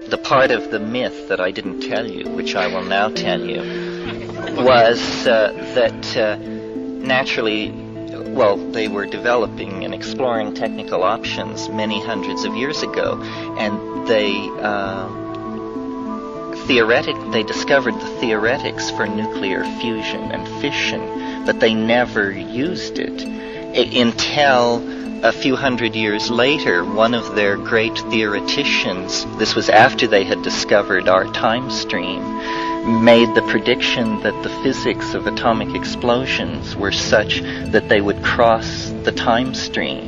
the part of the myth that I didn't tell you, which I will now tell you, was that naturally, well, they were developing and exploring technical options many hundreds of years ago, and they discovered the theoretics for nuclear fusion and fission, but they never used it until a few hundred years later. One of their great theoreticians, this was after they had discovered our time stream, made the prediction that the physics of atomic explosions were such that they would cross the time stream.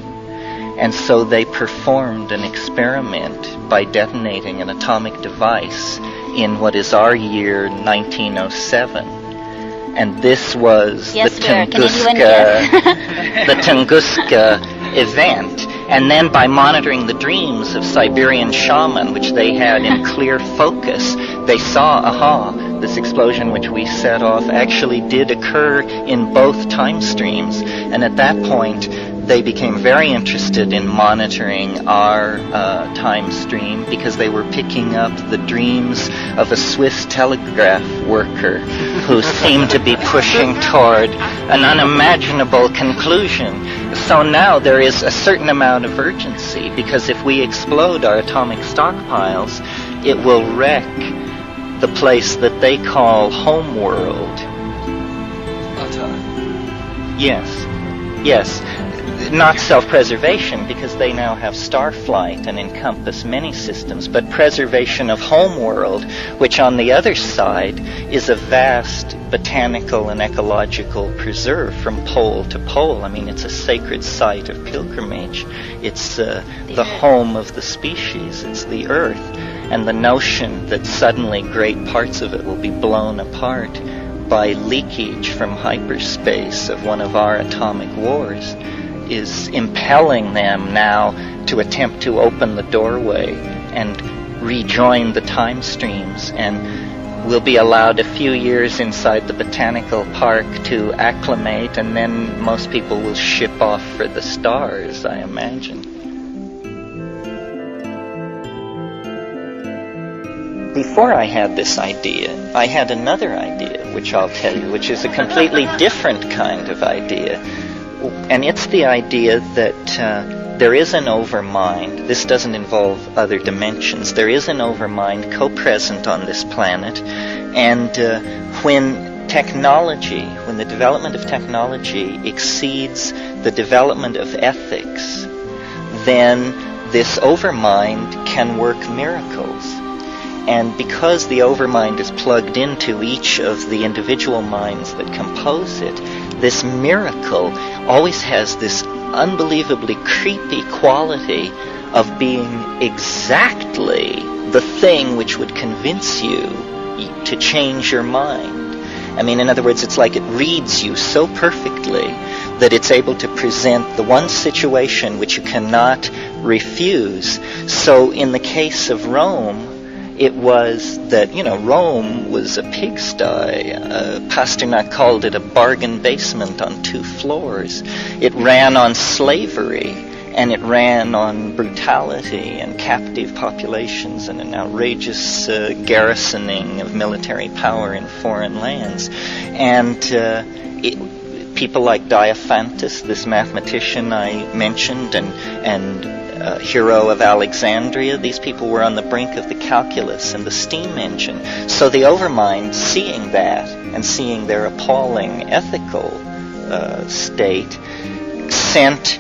And so they performed an experiment by detonating an atomic device in what is our year 1907. And this was the Tunguska event. And then by monitoring the dreams of Siberian shaman, which they had in clear focus, they saw, this explosion which we set off actually did occur in both time streams. And at that point, they became very interested in monitoring our time stream, because they were picking up the dreams of a Swiss telegraph worker who seemed to be pushing toward an unimaginable conclusion. So now there is a certain amount of urgency, because if we explode our atomic stockpiles, it will wreck the place that they call homeworld. Yes. Not self-preservation, because they now have starflight and encompass many systems, but preservation of homeworld, which on the other side is a vast botanical and ecological preserve from pole to pole. I mean, it's a sacred site of pilgrimage. It's the home of the species. It's the earth. And the notion that suddenly great parts of it will be blown apart by leakage from hyperspace of one of our atomic wars is impelling them now to attempt to open the doorway and rejoin the time streams. And we'll be allowed a few years inside the botanical park to acclimate, and then most people will ship off for the stars, I imagine. Before I had this idea, I had another idea, which I'll tell you, which is a completely different kind of idea. And it's the idea that there is an overmind. This doesn't involve other dimensions. There is an overmind co-present on this planet. And when the development of technology exceeds the development of ethics, then this overmind can work miracles. And because the overmind is plugged into each of the individual minds that compose it, this miracle always has this unbelievably creepy quality of being exactly the thing which would convince you to change your mind. I mean, in other words, it's like it reads you so perfectly that it's able to present the one situation which you cannot refuse. So in the case of Rome, it was that, Rome was a pigsty. Pasternak called it a bargain basement on 2 floors. It ran on slavery, and it ran on brutality and captive populations and an outrageous garrisoning of military power in foreign lands. And people like Diophantus, this mathematician I mentioned, and hero of Alexandria, these people were on the brink of the calculus and the steam engine. So the overmind, seeing that and seeing their appalling ethical state, sent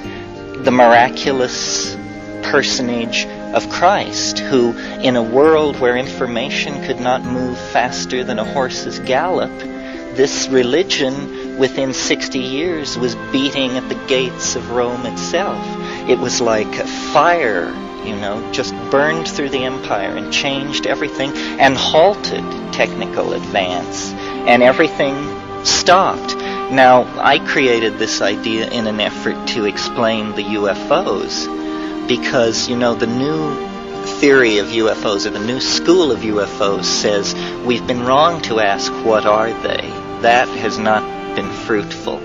the miraculous personage of Christ, who, in a world where information could not move faster than a horse's gallop, this religion within 60 years was beating at the gates of Rome itself. It was like a fire, just burned through the empire and changed everything and halted technical advance. And everything stopped. Now, I created this idea in an effort to explain the UFOs, because, the new theory of UFOs, or the new school of UFOs, says we've been wrong to ask what are they. That has not been fruitful.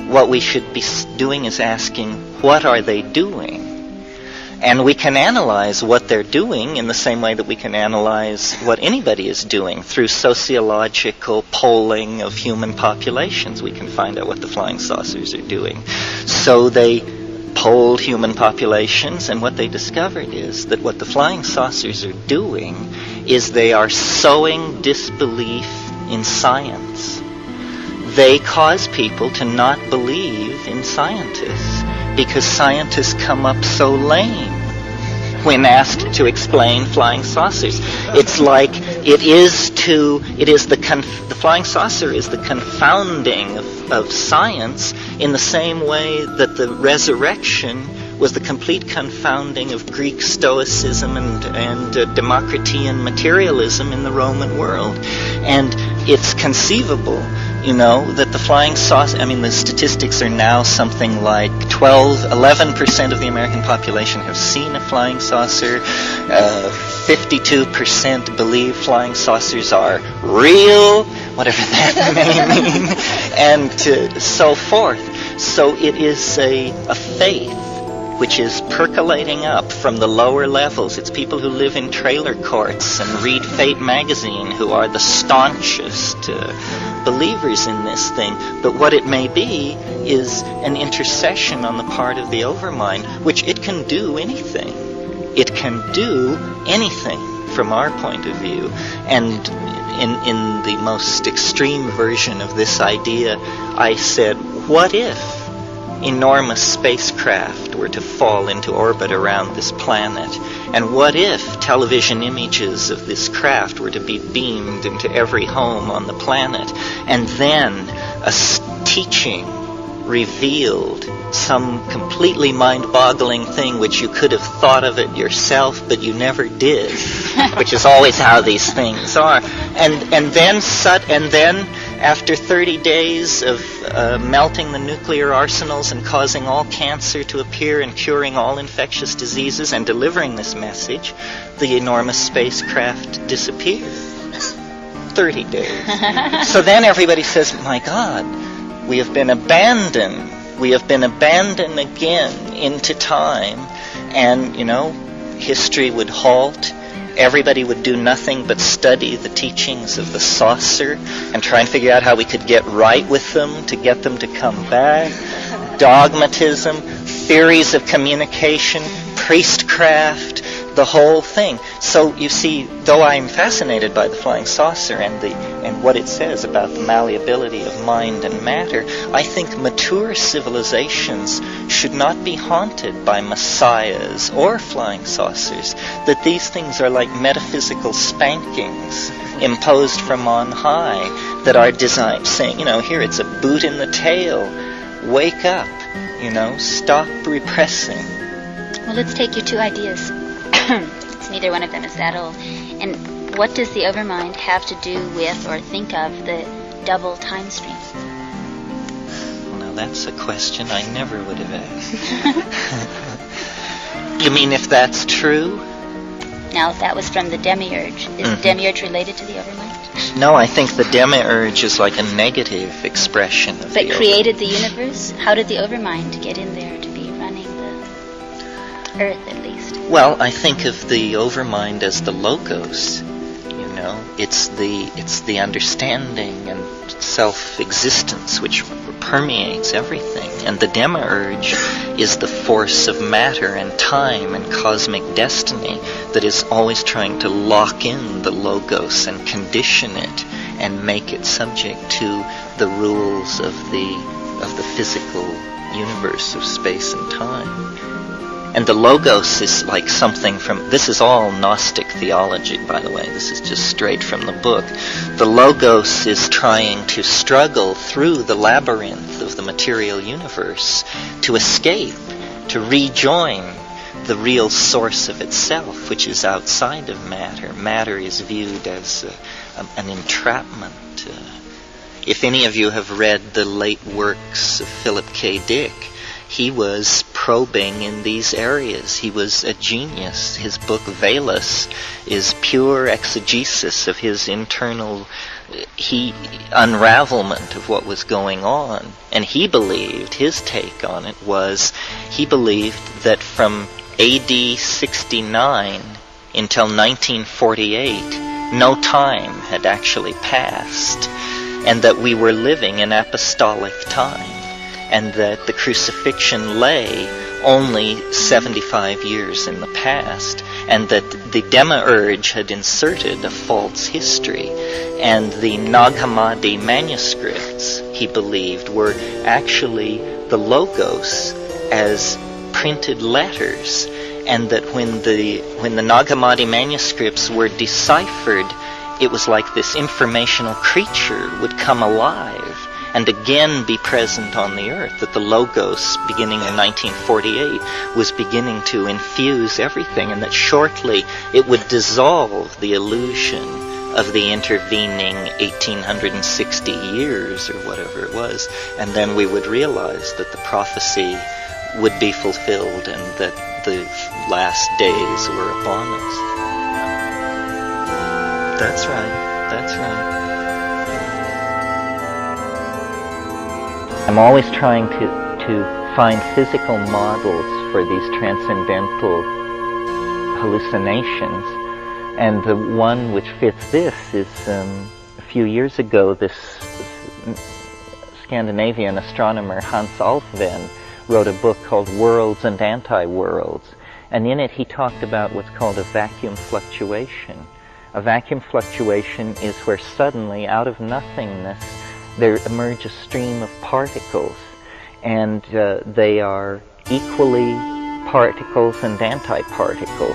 What we should be doing is asking, what are they doing? And we can analyze what they're doing in the same way that we can analyze what anybody is doing through sociological polling of human populations. We can find out what the flying saucers are doing. So they polled human populations, and what they discovered is that what the flying saucers are doing is they are sowing disbelief in science. They cause people to not believe in scientists because scientists come up so lame when asked to explain flying saucers. It's like the flying saucer is the confounding of science in the same way that the resurrection was the complete confounding of Greek Stoicism and Democritean materialism in the Roman world. And it's conceivable, that the flying saucer, the statistics are now something like 11% of the American population have seen a flying saucer, 52% believe flying saucers are real, whatever that may mean, and so forth. So it is a faith which is percolating up from the lower levels. It's people who live in trailer courts and read Fate magazine who are the staunchest believers in this thing. But what it may be is an intercession on the part of the overmind, which it can do anything. It can do anything from our point of view. And in the most extreme version of this idea, I said, what if enormous spacecraft were to fall into orbit around this planet? And what if television images of this craft were to be beamed into every home on the planet? And then a teaching revealed some completely mind-boggling thing which you could have thought of it yourself, but you never did, which is always how these things are. And then after 30 days of melting the nuclear arsenals and causing all cancer to appear and curing all infectious diseases and delivering this message, the enormous spacecraft disappeared. 30 days. So then everybody says, my God, we have been abandoned. We have been abandoned again into time. And, history would halt. Everybody would do nothing but study the teachings of the saucer and try and figure out how we could get right with them to get them to come back. Dogmatism, theories of communication, priestcraft, the whole thing. So you see, though I'm fascinated by the flying saucer and what it says about the malleability of mind and matter, I think mature civilizations should not be haunted by messiahs or flying saucers, that these things are like metaphysical spankings imposed from on high that are designed, saying, here it's a boot in the tail, wake up, stop repressing. Well, let's take your two ideas. It's neither one of them is that old. And what does the overmind have to do with or think of the double time stream? Well, now that's a question I never would have asked. You mean if that's true? Now, that was from the demiurge. Is the demiurge related to the overmind? No, I think the demiurge is like a negative expression of But created the universe? How did the overmind get in there to be running the Earth, at least? Well, I think of the overmind as the logos. It's the understanding and self-existence which permeates everything. And the demiurge is the force of matter and time and cosmic destiny that is always trying to lock in the logos and condition it and make it subject to the rules of the physical universe of space and time. And the logos is like something from, this is all Gnostic theology, by the way. This is just straight from the book. The logos is trying to struggle through the labyrinth of the material universe to escape, to rejoin the real source of itself, which is outside of matter. Matter is viewed as an entrapment. If any of you have read the late works of Philip K. Dick, he was probing in these areas. He was a genius. His book Velas is pure exegesis of his internal unravelment of what was going on. And he believed, his take on it was, he believed that from AD 69 until 1948, no time had actually passed, and that we were living in apostolic time, and that the crucifixion lay only 75 years in the past, and that the Demiurge had inserted a false history, and the Nag Hammadi manuscripts, he believed, were actually the Logos as printed letters, and that when the Nag Hammadi manuscripts were deciphered, it was like this informational creature would come alive and again be present on the earth, that the Logos, beginning in 1948, was beginning to infuse everything, and that shortly it would dissolve the illusion of the intervening 1860 years, or whatever it was, and then we would realize that the prophecy would be fulfilled and that the last days were upon us. That's right. That's right. I'm always trying to find physical models for these transcendental hallucinations, and the one which fits this is a few years ago this Scandinavian astronomer Hans Alfvén wrote a book called Worlds and Anti-Worlds, and in it he talked about what's called a vacuum fluctuation. A vacuum fluctuation is where suddenly, out of nothingness, there emerge a stream of particles, and they are equally particles and antiparticles,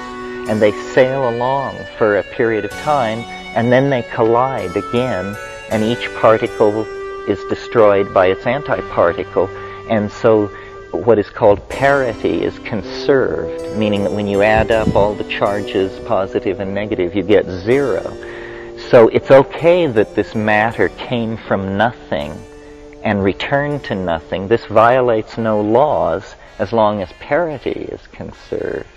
and they sail along for a period of time, and then they collide again, and each particle is destroyed by its antiparticle, and so what is called parity is conserved, meaning that when you add up all the charges, positive and negative, you get zero. So it's okay that this matter came from nothing and returned to nothing. This violates no laws as long as parity is conserved.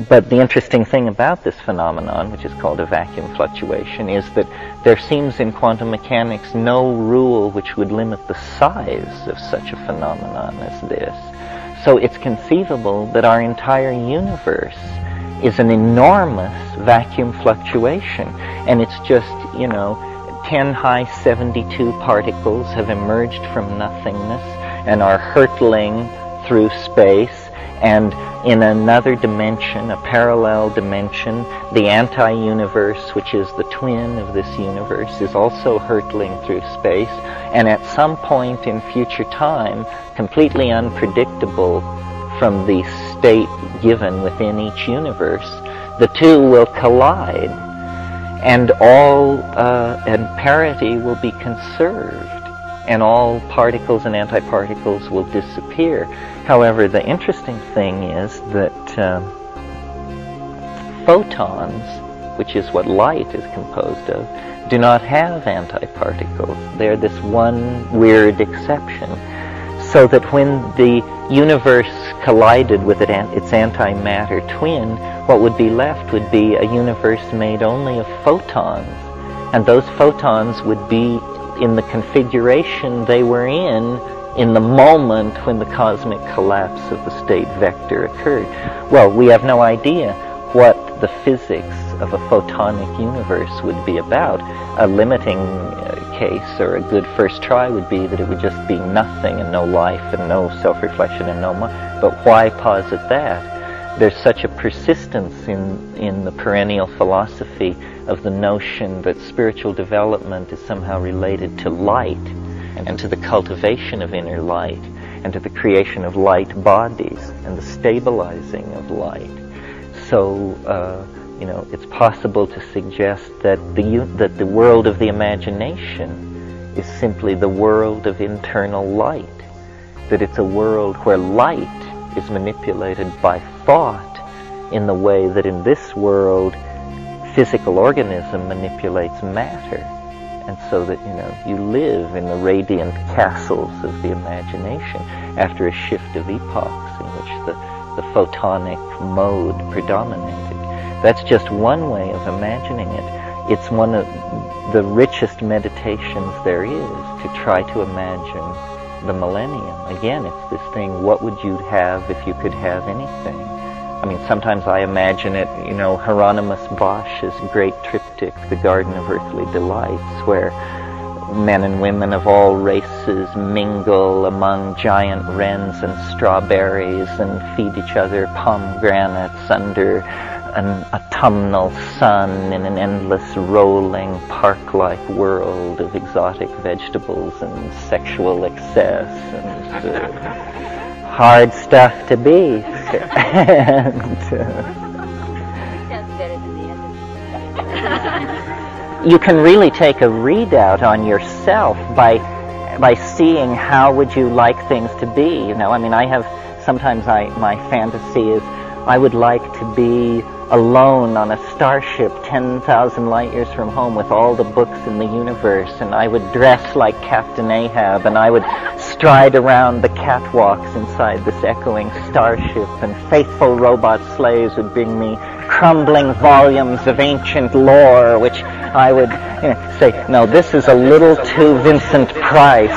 But the interesting thing about this phenomenon, which is called a vacuum fluctuation, is that there seems in quantum mechanics no rule which would limit the size of such a phenomenon as this. So it's conceivable that our entire universe is an enormous vacuum fluctuation, and it's just, 10 high 72 particles have emerged from nothingness and are hurtling through space, and in another dimension, a parallel dimension, the anti-universe, which is the twin of this universe, is also hurtling through space, and at some point in future time, completely unpredictable from the state given within each universe, the two will collide, and and parity will be conserved, and all particles and antiparticles will disappear. However, the interesting thing is that photons, which is what light is composed of, do not have antiparticles. They're this one weird exception. So that when the universe collided with its antimatter twin, what would be left would be a universe made only of photons. And those photons would be in the configuration they were in the moment when the cosmic collapse of the state vector occurred. Well, we have no idea what the physics of a photonic universe would be about. A limiting case, or a good first try, would be that it would just be nothing and no life and no self-reflection and no mind. But why posit that? There's such a persistence in the perennial philosophy of the notion that spiritual development is somehow related to light, and to the cultivation of inner light, and to the creation of light bodies, and the stabilizing of light. So, it's possible to suggest that the world of the imagination is simply the world of internal light, that it's a world where light is manipulated by thought in the way that in this world physical organism manipulates matter. And so that, you live in the radiant castles of the imagination after a shift of epochs in which the photonic mode predominated. That's just one way of imagining it. It's one of the richest meditations there is, to try to imagine the millennium. Again, it's this thing, what would you have if you could have anything? I mean, sometimes I imagine it, you know, Hieronymus Bosch's great triptych, The Garden of Earthly Delights, where men and women of all races mingle among giant wrens and strawberries and feed each other pomegranates under an autumnal sun in an endless rolling park-like world of exotic vegetables and sexual excess and hard stuff to be. You can really take a readout on yourself by seeing how would you like things to be. You know, I mean, sometimes my fantasy is I would like to be alone on a starship 10,000 light years from home with all the books in the universe, and I would dress like Captain Ahab, and I would stride around the catwalks inside this echoing starship, and faithful robot slaves would bring me crumbling volumes of ancient lore, which I would say, no, this is a little too Vincent Price.